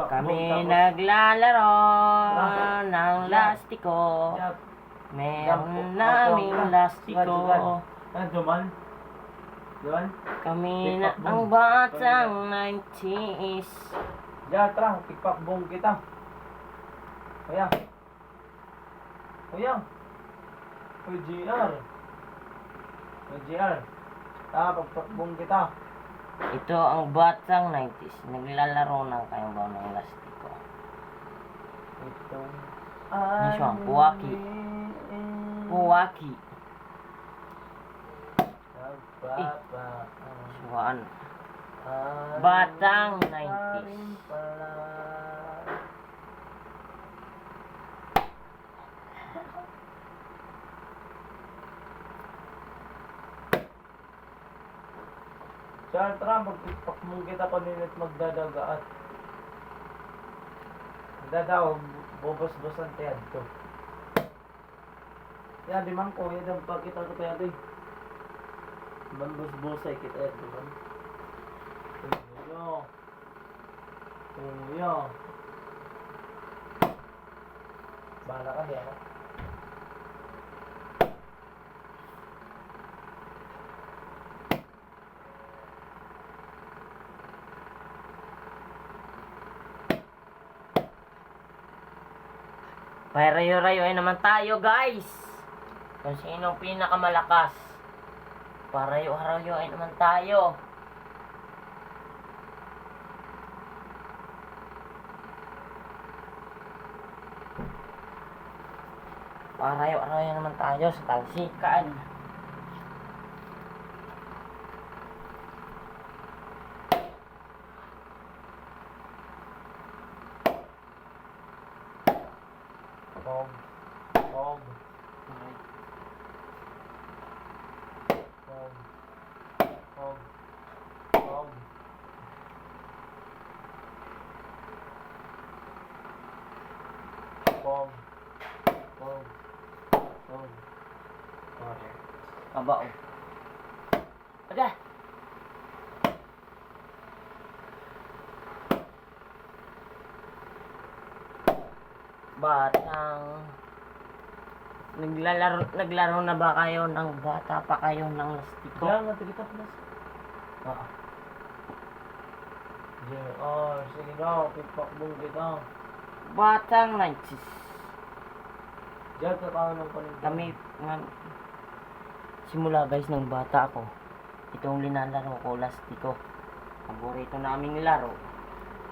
Kami naglalaro ng lastiko. Meron naming lastiko. Duman? Duman? Kami na ang batang 90s. Diyan, tara, pigpakbong kita. Kuya. Kuya. Kuya GR. Kuya GR. Tara, pagpakbong kita. Ito ang batang 90s. Naglalaro ng kayong baon ng lastiko. Ito. Ano siya? Puwaki. Puwaki. Suwaan. Batang 90s. Diyan, tara, magpakbong kita paninit magdadagaat. Dadaw, bubos-bosan tayo ito. Yan, di man ko, yan ang pagkita ko tayo ito. Bus-busay kita ito, di man. Tuyo. Tuyo. Bahala ka, di ako. Parayo-rayoin naman tayo, guys. Kung sino pinakamalakas. Parayo-rayoin naman tayo. Parayo-rayoin naman tayo sa talsikan. Pog. Pog. Pog. Pog. Pog. Pog. Pog. Pog. Okay. Aba, oh. Ada. Batang naglaro na ba kayo ng bata pa kayo ng lastiko? Diyan, natin kita plus. Oo. JR, sige daw, pipakbong kita. Batang 90s. Diyan, tatawa ng panig. Kami simula guys ng bata ako. Itong linalaro ko, lastiko. Paborito naming laro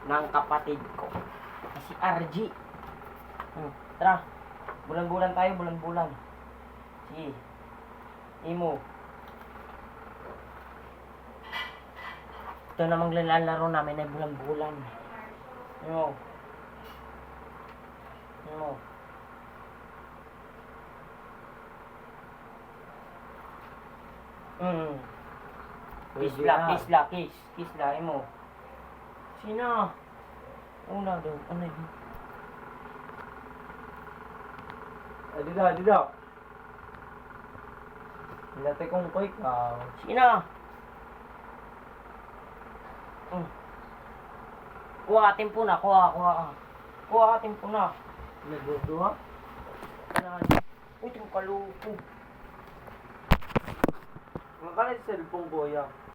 ng kapatid ko. Si RG. Tara, bulan-bulan tayo, bulan-bulan. Si Imo. Ito namang lalaro namin ay bulan-bulan. Imo. Imo. Kiss la, Imo. Sino? Una daw, ano yun? Dida. Ilate kong quick. Sino? Kuha ka timpo na, kuha ka timpo na. Nagduduha? Uy, ito kalupo. Makalit cellphone ko yan.